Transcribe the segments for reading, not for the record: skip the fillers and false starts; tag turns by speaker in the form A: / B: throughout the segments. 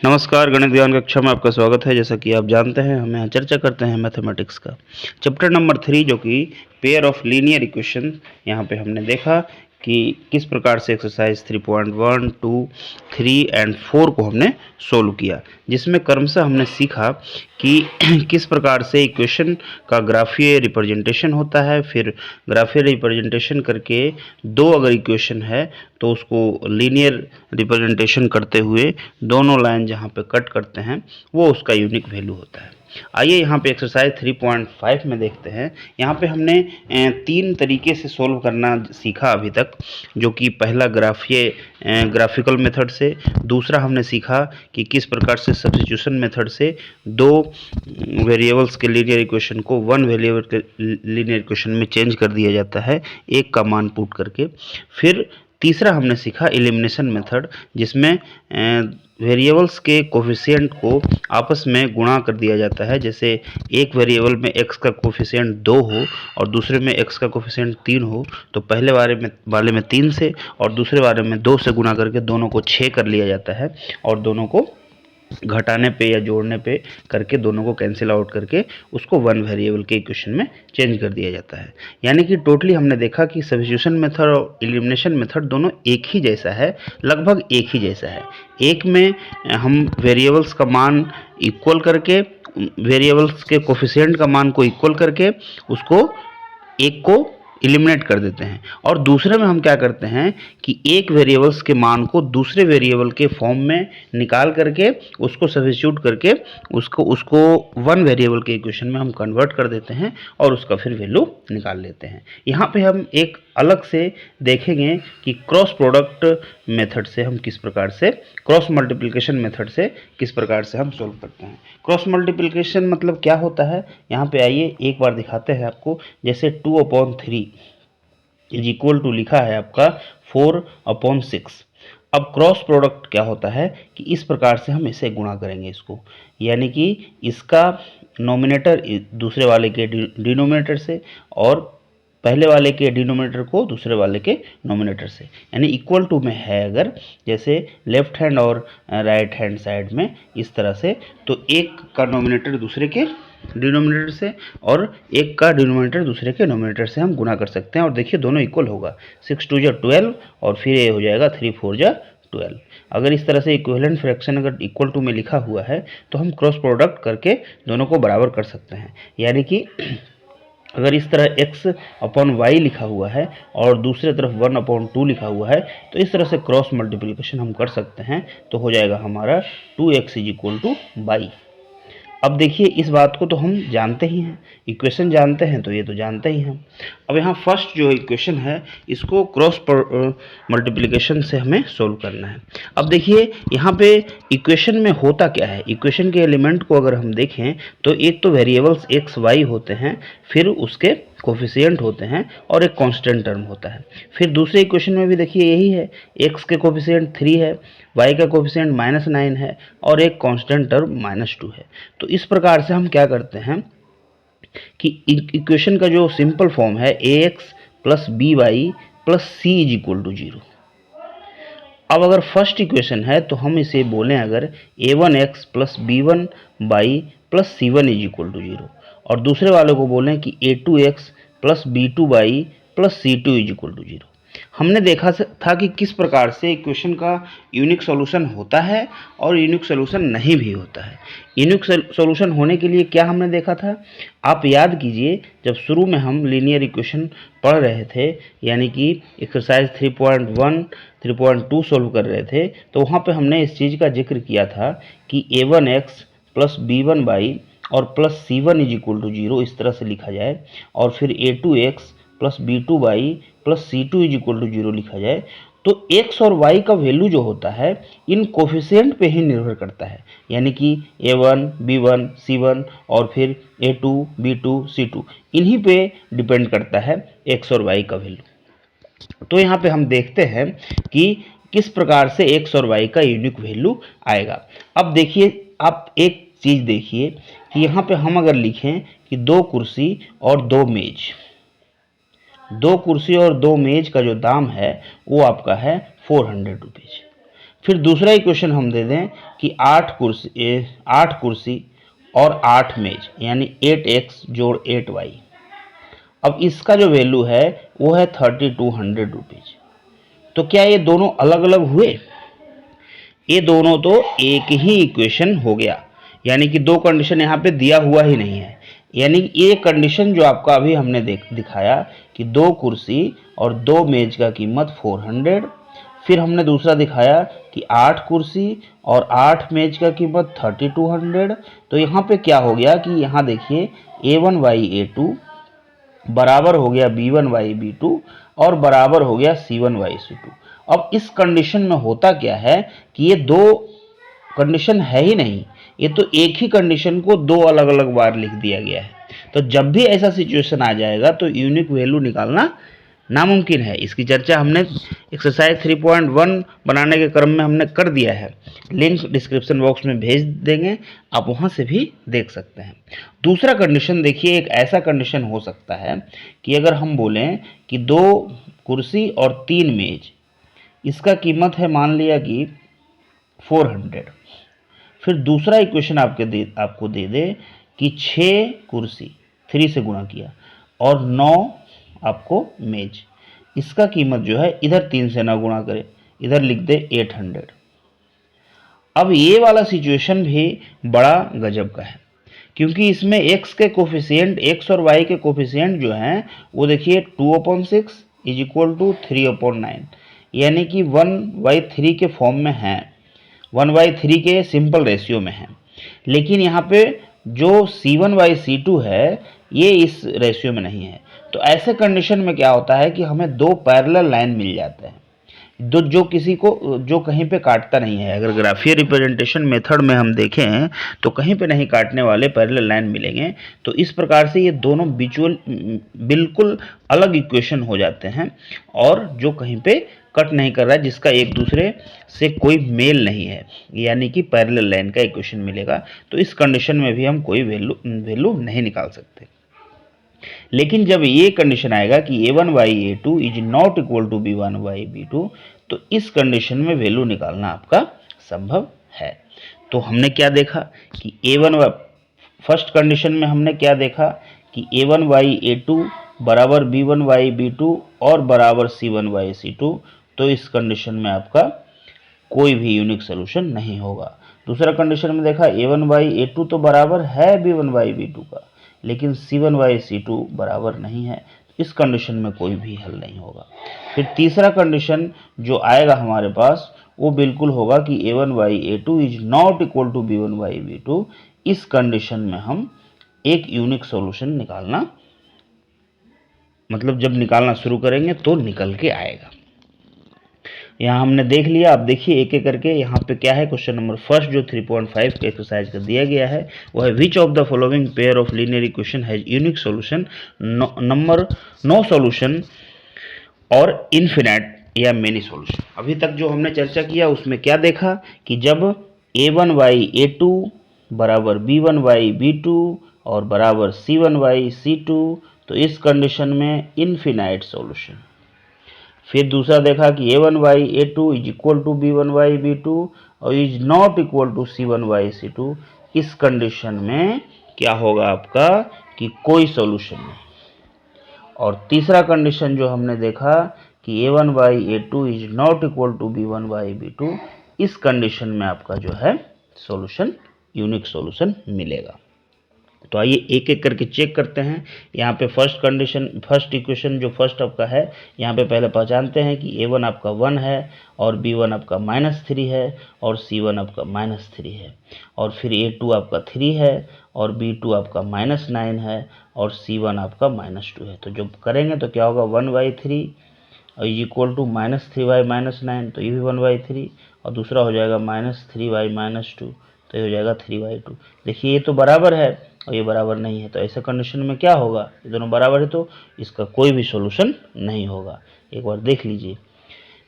A: नमस्कार, गणित ज्ञान कक्षा में आपका स्वागत है। जैसा कि आप जानते हैं, हम यहाँ चर्चा करते हैं मैथमेटिक्स का चैप्टर नंबर 3, जो कि पेयर ऑफ लीनियर इक्वेशन। यहाँ पे हमने देखा कि किस प्रकार से एक्सरसाइज 3.1, 2, 3 एंड 4 को हमने सोल्व किया, जिसमें क्रमशः हमने सीखा कि किस प्रकार से इक्वेशन का ग्राफीय रिप्रेजेंटेशन होता है। फिर ग्राफीय रिप्रेजेंटेशन करके दो अगर इक्वेशन है तो उसको लीनियर रिप्रेजेंटेशन करते हुए दोनों लाइन जहाँ पे कट करते हैं वो उसका यूनिक वैल्यू होता है। आइए यहाँ पे एक्सरसाइज 3.5 में देखते हैं। यहाँ पे हमने 3 तरीके से सोल्व करना सीखा अभी तक, जो कि पहला ग्राफिकल मेथड से, दूसरा हमने सीखा कि किस प्रकार से सब्स्टिट्यूशन मेथड से दो वेरिएबल्स के लीनियर इक्वेशन को वन वेरिएबल के लीनियर इक्वेशन में चेंज कर दिया जाता है एक का मान पुट करके। फिर तीसरा हमने सीखा एलिमिनेशन मेथड, जिसमें वेरिएबल्स के कोफिशिएंट को आपस में गुणा कर दिया जाता है। जैसे एक वेरिएबल में x का कोफिशिएंट 2 हो और दूसरे में x का कोफिशिएंट 3 हो, तो पहले वाले में 3 से और दूसरे वाले में 2 से गुणा करके दोनों को 6 कर लिया जाता है और दोनों को घटाने पे या जोड़ने पे करके दोनों को कैंसिल आउट करके उसको वन वेरिएबल के इक्वेशन में चेंज कर दिया जाता है। यानी कि टोटली हमने देखा कि सब्स्टिट्यूशन मेथड और एलिमिनेशन मेथड दोनों एक ही जैसा है, लगभग एक ही जैसा है। एक में हम वेरिएबल्स का मान इक्वल करके, वेरिएबल्स के कोफिशिएंट का मान को इक्वल करके उसको एक को एलिमिनेट कर देते हैं, और दूसरे में हम क्या करते हैं कि एक वेरिएबल्स के मान को दूसरे वेरिएबल के फॉर्म में निकाल करके उसको सब्स्टिट्यूट करके उसको उसको वन वेरिएबल के इक्वेशन में हम कन्वर्ट कर देते हैं और उसका फिर वैल्यू निकाल लेते हैं। यहाँ पे हम एक अलग से देखेंगे कि क्रॉस प्रोडक्ट मेथड से हम किस प्रकार से, क्रॉस मल्टीप्लिकेशन मेथड से किस प्रकार से हम सोल्व करते हैं। क्रॉस मल्टीप्लिकेशन मतलब क्या होता है, यहाँ पे आइए एक बार दिखाते हैं आपको। जैसे 2/3 इज इक्वल टू लिखा है आपका 4/6। अब क्रॉस प्रोडक्ट क्या होता है कि इस प्रकार से हम इसे गुणा करेंगे इसको, यानी कि इसका नोमिनेटर दूसरे वाले के डिनोमिनेटर से और पहले वाले के डिनोमिनेटर को दूसरे वाले के नोमिनेटर से, यानी इक्वल टू में है अगर, जैसे लेफ्ट हैंड और राइट हैंड साइड में इस तरह से, तो एक का नोमिनेटर दूसरे के डिनोमिनेटर से और एक का डिनोमिनेटर दूसरे के नोमिनेटर से हम गुना कर सकते हैं। और देखिए दोनों इक्वल होगा, 6 2 12 और फिर ये हो जाएगा 3 4 12। अगर इस तरह से इक्विवेलेंट फ्रैक्शन अगर इक्वल टू में लिखा हुआ है तो हम क्रॉस प्रोडक्ट करके दोनों को बराबर कर सकते हैं। यानी कि अगर इस तरह x/y लिखा हुआ है और दूसरे तरफ 1/2 लिखा हुआ है, तो इस तरह से क्रॉस मल्टीप्लिकेशन हम कर सकते हैं, तो हो जाएगा हमारा 2x = y। अब देखिए इस बात को तो हम जानते ही हैं, इक्वेशन जानते हैं तो ये तो जानते ही हैं। अब यहाँ फर्स्ट जो इक्वेशन है इसको क्रॉस मल्टीप्लिकेशन से हमें सोल्व करना है। अब देखिए यहाँ पे इक्वेशन में होता क्या है, इक्वेशन के एलिमेंट को अगर हम देखें तो एक तो वेरिएबल्स x y होते हैं, फिर उसके कोफिशिएंट होते हैं और एक कांस्टेंट टर्म होता है। फिर दूसरे इक्वेशन में भी देखिए यही है, x के कोफिशिएंट 3 है, y का कोफिशिएंट -9 है और एक कांस्टेंट टर्म -2 है। तो इस प्रकार से हम क्या करते हैं कि इक्वेशन का जो सिंपल फॉर्म है ax + by + c = 0। अब अगर फर्स्ट इक्वेशन है तो हम इसे बोलें अगर a1x + b1y + c1 = 0, और दूसरे वाले को बोलें कि a2x + b2y + c2 = 0। हमने देखा था कि किस प्रकार से इक्वेशन का यूनिक सॉल्यूशन होता है और यूनिक सॉल्यूशन नहीं भी होता है। यूनिक सॉल्यूशन होने के लिए क्या हमने देखा था, आप याद कीजिए जब शुरू में हम लीनियर इक्वेशन पढ़ रहे थे, यानी कि एक्सरसाइज 3.1 3.2 सोल्व कर रहे थे, तो वहाँ पे हमने इस चीज़ का जिक्र किया था कि a1x + b1y और +c1 = 0 इस तरह से लिखा जाए, और फिर a2x + b2y + c2 = 0 लिखा जाए। तो x और y का वैल्यू जो होता है इन कोफिशिएंट पे ही निर्भर करता है, यानी कि a1 b1 c1 और फिर a2 b2 c2 इन्हीं पे डिपेंड करता है x और y का वैल्यू। तो यहाँ पे हम देखते हैं कि किस प्रकार से x और y का यूनिक वैल्यू आएगा। अब देखिए आप एक चीज़ देखिए कि यहाँ पे हम अगर लिखें कि 2 कुर्सी और 2 मेज, 2 कुर्सी और 2 मेज का जो दाम है वो आपका है 400 रुपीज़। फिर दूसरा इक्वेशन हम दे दें कि 8 कुर्सी और 8 मेज यानी 8x जोड़ 8y। अब इसका जो वैल्यू है वो है 3200 रुपीज। तो क्या ये दोनों अलग अलग हुए? ये दोनों तो एक ही इक्वेशन हो गया, यानी कि दो कंडीशन यहाँ पे दिया हुआ ही नहीं है। यानी ये कंडीशन जो आपका अभी हमने दिखाया कि 2 कुर्सी और 2 मेज का कीमत 400, फिर हमने दूसरा दिखाया कि 8 कुर्सी और 8 मेज का कीमत 3200। तो यहाँ पे क्या हो गया कि यहाँ देखिए A1/A2 बराबर हो गया B1/B2 और बराबर हो गया C1/C2। अब इस कंडीशन में होता क्या है कि ये दो कंडीशन है ही नहीं, ये तो एक ही कंडीशन को दो अलग अलग बार लिख दिया गया है। तो जब भी ऐसा सिचुएशन आ जाएगा तो यूनिक वैल्यू निकालना नामुमकिन है। इसकी चर्चा हमने एक्सरसाइज 3.1 बनाने के क्रम में हमने कर दिया है, लिंक डिस्क्रिप्शन बॉक्स में भेज देंगे, आप वहां से भी देख सकते हैं। दूसरा कंडीशन देखिए, एक ऐसा कंडीशन हो सकता है कि अगर हम बोलें कि 2 कुर्सी और 3 मेज, इसका कीमत है मान लिया कि 400। फिर दूसरा इक्वेशन आपको दे दे कि 6 कुर्सी 3 से गुणा किया और 9 आपको मेज, इसका कीमत जो है इधर 3 से ना गुणा करे, इधर लिख दे 800। अब ये वाला सिचुएशन भी बड़ा गजब का है, क्योंकि इसमें x के कोफिशिएंट, x और y के कोफिशिएंट जो हैं वो देखिए 2/6 इज इक्वल टू 3/9, यानी कि 1/3 के फॉर्म में है, 1/3 के सिंपल रेशियो में है। लेकिन यहाँ पे जो C1/C2 है ये इस रेशियो में नहीं है। तो ऐसे कंडीशन में क्या होता है कि हमें दो पैरेलल लाइन मिल जाते हैं, जो किसी को जो कहीं पे काटता नहीं है। अगर ग्राफीय रिप्रेजेंटेशन मेथड में हम देखें तो कहीं पे नहीं काटने वाले पैरेलल लाइन मिलेंगे। तो इस प्रकार से ये दोनों बिल्कुल अलग इक्वेशन हो जाते हैं और जो कहीं पे कट नहीं कर रहा है, जिसका एक दूसरे से कोई मेल नहीं है, यानी कि पैरेलल लाइन का इक्वेशन मिलेगा। तो इस कंडीशन में भी हम कोई वैल्यू नहीं निकाल सकते। लेकिन जब ये कंडीशन आएगा कि A1/A2 is not equal to B1/B2, तो इस कंडीशन में वैल्यू निकालना आपका संभव है। तो हमने क्या देखा कि फर्स्ट कंडीशन में हमने क्या देखा कि A1/A2 बराबर B1/B2 और बराबर C1/C2। तो इस कंडीशन में आपका कोई भी यूनिक सोल्यूशन नहीं होगा। दूसरा कंडीशन में देखा A1/A2 तो बराबर है B1/B2 का, लेकिन C1/C2 बराबर नहीं है। इस कंडीशन में कोई भी हल नहीं होगा। फिर तीसरा कंडीशन जो आएगा हमारे पास वो बिल्कुल होगा कि A1/A2 is not equal to B1/B2। इस कंडीशन में हम एक यूनिक सॉल्यूशन निकालना, मतलब जब निकालना शुरू करेंगे तो निकल के आएगा। यहाँ हमने देख लिया। अब देखिए एक एक करके यहाँ पे क्या है। क्वेश्चन नंबर फर्स्ट जो 3.5 के एक्सरसाइज का दिया गया है वो है which of the following pair of linear equation has unique solution, number no solution और इनफिनाइट या मेनी सॉल्यूशन। अभी तक जो हमने चर्चा किया उसमें क्या देखा कि जब A1/A2 बराबर B1/B2 और बराबर C1/C2, तो इस कंडीशन में इनफिनाइट सॉल्यूशन। फिर दूसरा देखा कि A1/A2 is equal to B1/B2 और is not equal to C1/C2। इस कंडीशन में क्या होगा आपका कि कोई सॉल्यूशन नहीं। और तीसरा कंडीशन जो हमने देखा कि A1/A2 is not equal to B1/B2, इस कंडीशन में आपका जो है सॉल्यूशन, यूनिक सॉल्यूशन मिलेगा। तो आइए एक एक करके चेक करते हैं। यहाँ पे फर्स्ट इक्वेशन जो फर्स्ट आपका है, यहाँ पे पहले पहचानते हैं कि A1 आपका 1 है और B1 आपका -3 है और C1 आपका -3 है, और फिर A2 आपका 3 है और B2 आपका -9 है और C1 आपका -2 है। तो जब करेंगे तो क्या होगा, 1/3 इज इक्वल टू -3/-9, तो ये भी 1/3 और दूसरा हो जाएगा -3/-2, तो ये हो जाएगा 3/2। देखिए ये तो बराबर है और ये बराबर नहीं है, तो ऐसे कंडीशन में क्या होगा, ये दोनों बराबर है तो इसका कोई भी सॉल्यूशन नहीं होगा। एक बार देख लीजिए,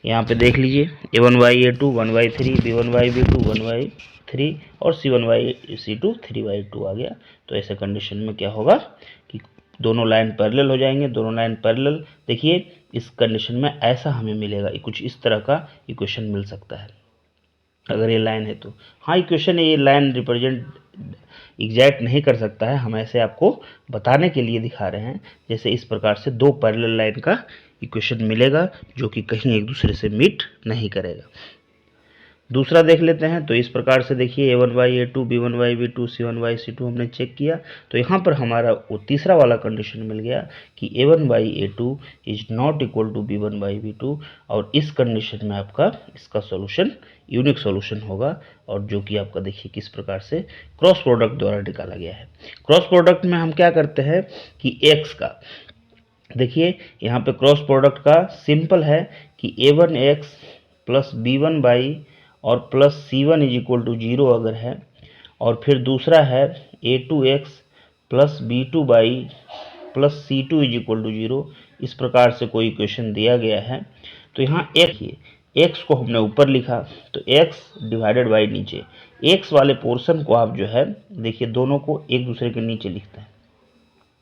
A: यहाँ पे देख लीजिए A1/A2 1/3, B1/B2 1/3 और C1/C2 3/2 आ गया। तो ऐसे कंडीशन में क्या होगा कि दोनों लाइन पैरेलल हो जाएंगे, दोनों लाइन पैरेलल। देखिए इस कंडीशन में ऐसा हमें मिलेगा, कुछ इस तरह का इक्वेशन मिल सकता है। अगर ये लाइन है तो। हाँ, इक्वेशन ये लाइन रिप्रेजेंट एग्जैक्ट नहीं कर सकता है, हम ऐसे आपको बताने के लिए दिखा रहे हैं। जैसे इस प्रकार से दो पैरेलल लाइन का इक्वेशन मिलेगा जो कि कहीं एक दूसरे से मीट नहीं करेगा। दूसरा देख लेते हैं। तो इस प्रकार से देखिए a1/a2 b1/b2 c1/c2 हमने चेक किया। तो यहाँ पर हमारा वो तीसरा वाला कंडीशन मिल गया कि a1/a2 is not equal to b1/b2, और इस कंडीशन में आपका इसका सॉल्यूशन यूनिक सॉल्यूशन होगा, और जो कि आपका देखिए किस प्रकार से क्रॉस प्रोडक्ट द्वारा निकाला गया है। क्रॉस प्रोडक्ट में हम क्या करते हैं कि x का देखिए यहाँ पे क्रॉस प्रोडक्ट का सिंपल है कि a1x प्लस b1 और plus c1 is equal to 0 अगर है, और फिर दूसरा है a2x plus b2 plus c2 is equal to 0। इस प्रकार से कोई इक्वेशन दिया गया है। तो यहाँ x को हमने ऊपर लिखा, तो x डिवाइडेड बाई नीचे, x वाले पोर्शन को आप जो है देखिए दोनों को एक दूसरे के नीचे लिखते हैं,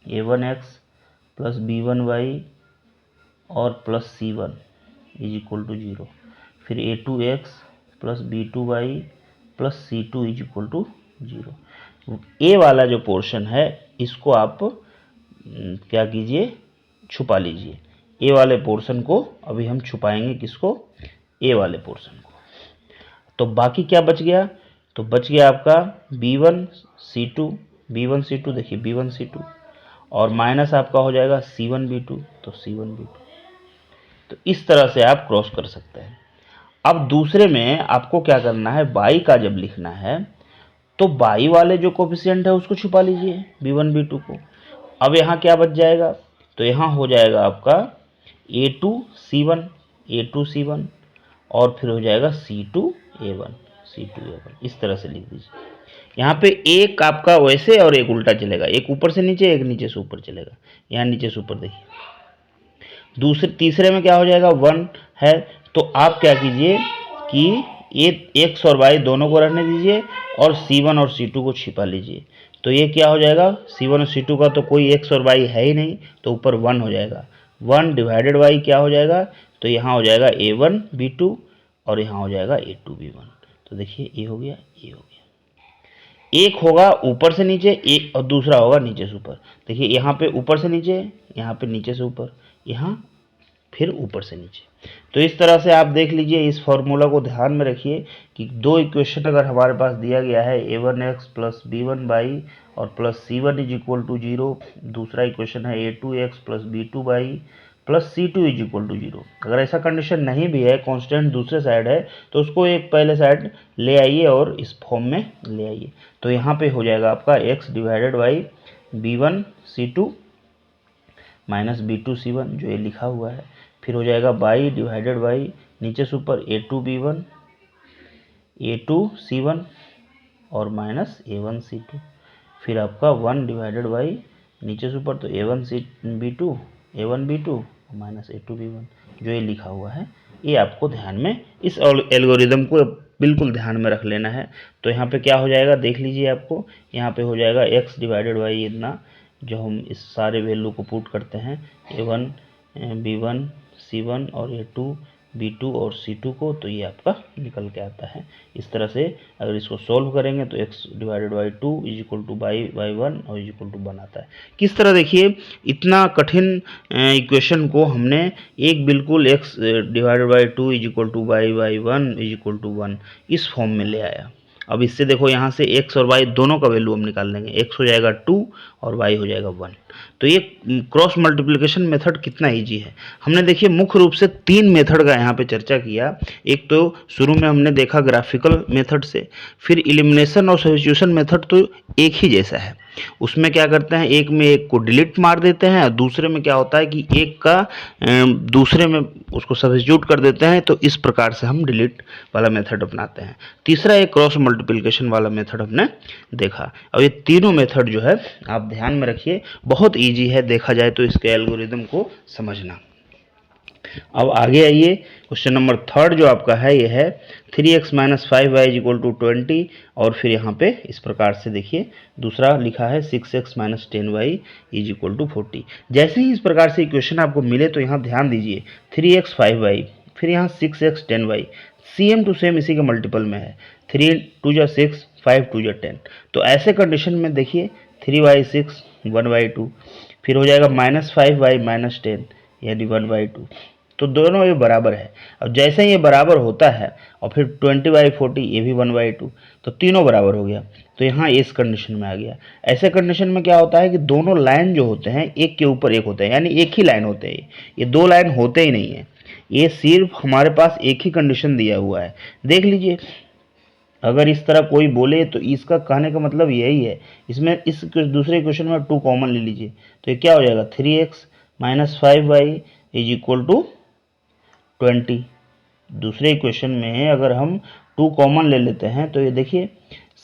A: a1x प्लस b1 और plus c1 is equal to 0, फिर a2x plus b2 plus c2 is equal to 0। A वाला जो पोर्शन है इसको आप क्या कीजिए, छुपा लीजिए। ए वाले पोर्शन को अभी हम छुपाएंगे, किसको, ए वाले पोर्शन को। तो बाकी क्या बच गया, तो बच गया आपका b1 c2 देखिए b1 c2, और माइनस आपका हो जाएगा c1 b2, तो c1 b2। तो इस तरह से आप क्रॉस कर सकते हैं। अब दूसरे में आपको क्या करना है, बाई का जब लिखना है तो बाई वाले जो कोफिशिएंट है उसको छुपा लीजिए, b1 b2 को। अब यहाँ क्या बच जाएगा, तो यहाँ हो जाएगा आपका a2 c1 और फिर हो जाएगा c2 a1। इस तरह से लिख दीजिए। यहाँ पे एक आपका वैसे और एक उल्टा चलेगा, एक ऊपर से नीचे एक नीचे से ऊपर चलेगा। यहाँ नीचे से ऊपर देखिए। तीसरे में क्या हो जाएगा, 1 है, तो आप क्या कीजिए कि x और y दोनों को रहने दीजिए और c1 और c2 को छिपा लीजिए। तो ये क्या हो जाएगा, c1 और c2 का तो कोई x और y है ही नहीं, तो ऊपर 1 हो जाएगा। 1 डिवाइडेड बाई क्या हो जाएगा, तो यहाँ हो जाएगा a1 b2 और यहाँ हो जाएगा a2 b1। तो देखिए ये हो गया, ये हो गया। एक होगा ऊपर से नीचे, एक और दूसरा होगा नीचे से ऊपर। देखिए यहाँ पे ऊपर से नीचे, यहाँ पे नीचे से ऊपर, यहाँ फिर ऊपर से नीचे। तो इस तरह से आप देख लीजिए, इस फॉर्मूला को ध्यान में रखिए कि दो इक्वेशन अगर हमारे पास दिया गया है a1x प्लस b1 और plus c1 is equal to 0, दूसरा इक्वेशन है a2x plus b2 plus c2 is equal to 0। अगर ऐसा कंडीशन नहीं भी है, कांस्टेंट दूसरे साइड है, तो उसको एक पहले साइड ले आइए और इस फॉर्म में ले आइए। तो यहाँ पे हो जाएगा आपका x divided by b1 c2 minus b2 c1 जो ये लिखा हुआ है, फिर हो जाएगा बाई डिवाइडेड बाई नीचे से ऊपर a2 b1 a2 c1 और माइनस a1 c2, फिर आपका 1 डिवाइडेड बाई नीचे से ऊपर तो a1 b2 minus a2 b1 जो ये लिखा हुआ है। ये आपको ध्यान में, इस एल्गोरिदम को बिल्कुल ध्यान में रख लेना है। तो यहाँ पे क्या हो जाएगा देख लीजिए, आपको यहाँ पे हो जाएगा x डिवाइडेड बाई इतना, जो हम इस सारे वैल्यू को पुट करते हैं a1 b1 c1 और a2 b2 और c2 को, तो ये आपका निकल के आता है। इस तरह से अगर इसको सॉल्व करेंगे तो x divided by 2 is equal to by 1 और इज इक्वल टू 1 आता है। किस तरह देखिए, इतना कठिन इक्वेशन को हमने एक बिल्कुल x divided by 2 is equal to by 1 is equal to 1 इस फॉर्म में ले आया। अब इससे देखो यहाँ से x और y दोनों का वैल्यू हम निकाल लेंगे, x हो जाएगा 2 और y हो जाएगा 1। तो ये क्रॉस मल्टीप्लिकेशन मेथड कितना इजी है। हमने देखिए मुख्य रूप से 3 मेथड का यहाँ पे चर्चा किया। एक तो शुरू में हमने देखा ग्राफिकल मेथड से, फिर इलिमिनेशन और सब्स्टिट्यूशन मेथड तो एक ही जैसा है। उसमें क्या करते हैं, एक में एक को डिलीट मार देते हैं और दूसरे में क्या होता है कि एक का दूसरे में उसको सब्स्टिट्यूट कर देते हैं। तो इस प्रकार से हम डिलीट वाला मेथड अपनाते हैं। तीसरा एक क्रॉस मल्टीप्लिकेशन वाला मेथड हमने देखा। अब ये तीनों मेथड जो है आप ध्यान में रखिए, बहुत ईजी है देखा जाए तो इसके एल्गोरिदम को समझना। अब आगे आइए, क्वेश्चन नंबर 3 जो आपका है ये है 3x minus 5y is equal to 20, और फिर यहाँ पे इस प्रकार से देखिए दूसरा लिखा है 6x minus 10y is equal to 40। जैसे ही इस प्रकार से इक्वेशन आपको मिले तो यहाँ ध्यान दीजिए 3x 5y, फिर यहाँ 6x 10y, same to same इसी के मल्टीपल में है। 3 2 जा 6, 5 2 जा 10। तो ऐसे कंडीशन में देखिए 3/6 1/2, फिर हो जाएगा -5/-10 यानी 1/2। तो दोनों ये बराबर है। अब जैसे ही ये बराबर होता है और फिर 20/40 ये भी 1/2, तो तीनों बराबर हो गया। तो यहाँ इस कंडीशन में आ गया। ऐसे कंडीशन में क्या होता है कि दोनों लाइन जो होते हैं एक के ऊपर एक होते हैं, यानी एक ही लाइन होते हैं। ये दो लाइन होते ही नहीं है, ये सिर्फ हमारे पास एक ही कंडीशन दिया हुआ है। देख लीजिए, अगर इस तरह कोई बोले तो इसका कहने का मतलब यही है। इसमें इस दूसरे क्वेश्चन में 2 कॉमन ले लीजिए, तो ये क्या हो जाएगा 3x - 5y = 20। दूसरे इक्वेशन में अगर हम 2 कॉमन ले लेते हैं तो ये देखिए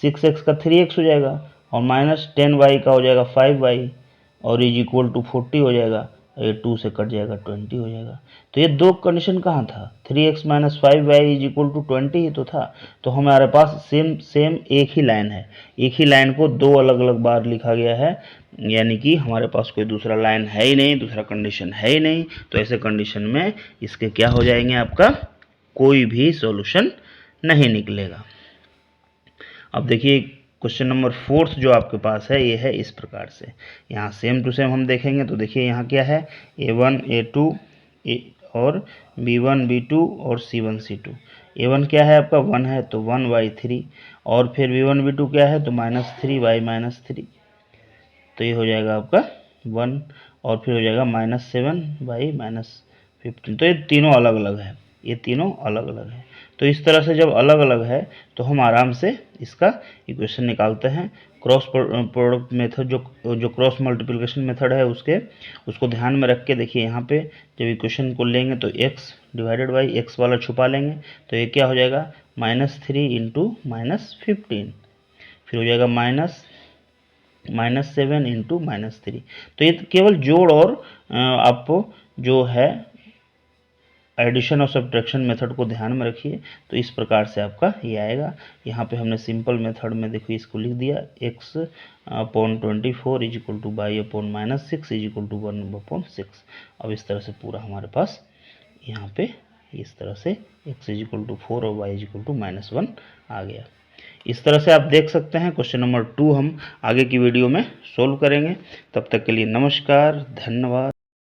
A: 6x का 3x हो जाएगा और -10y का हो जाएगा 5y और =40 हो जाएगा। ये 2 से कट जाएगा 20 हो जाएगा। तो ये दो कंडीशन कहाँ था, 3x - 5y = 20 ही तो था। तो हमारे पास सेम एक ही लाइन है, एक ही लाइन को दो अलग अलग बार लिखा गया है, यानी कि हमारे पास कोई दूसरा लाइन है ही नहीं, दूसरा कंडीशन है ही नहीं। तो ऐसे कंडीशन में इसके क्या हो जाएंगे, आपका कोई भी सॉल्यूशन नहीं निकलेगा। अब देखिए क्वेश्चन नंबर 4 जो आपके पास है ये है इस प्रकार से। यहाँ सेम टू सेम हम देखेंगे तो देखिए यहाँ क्या है, A1 A2 और B1 B2 और C1 C2। A1 क्या है आपका 1 है तो 1/3 और फिर B1 B2 क्या है तो -3/-3। तो ये हो जाएगा आपका 1 और फिर हो जाएगा -7/-15। तो ये तीनों अलग अलग है, ये तीनों अलग अलग है। तो इस तरह से जब अलग अलग है तो हम आराम से इसका इक्वेशन निकालते हैं। क्रॉस प्रोडक्ट मेथड जो क्रॉस मल्टीप्लिकेशन मेथड है उसको ध्यान में रख के देखिए, यहाँ पे जब इक्वेशन को लेंगे तो x डिवाइडेड बाई एक्स वाला छुपा लेंगे तो ये क्या हो जाएगा -3 × -15, फिर हो जाएगा -7 × -3। तो ये केवल जोड़ और आप जो है एडिशन और सब्ट्रैक्शन मेथड को ध्यान में रखिए। तो इस प्रकार से आपका ये आएगा। यहाँ पे हमने सिंपल मेथड में देखिए इसको लिख दिया, x/24 = y/-6 = 1/6। अब इस तरह से पूरा हमारे पास यहाँ पे इस तरह से x = 4 और y = -1 आ गया। इस तरह से आप देख सकते हैं। क्वेश्चन नंबर 2 हम आगे की वीडियो में सोल्व करेंगे। तब तक के लिए नमस्कार, धन्यवाद।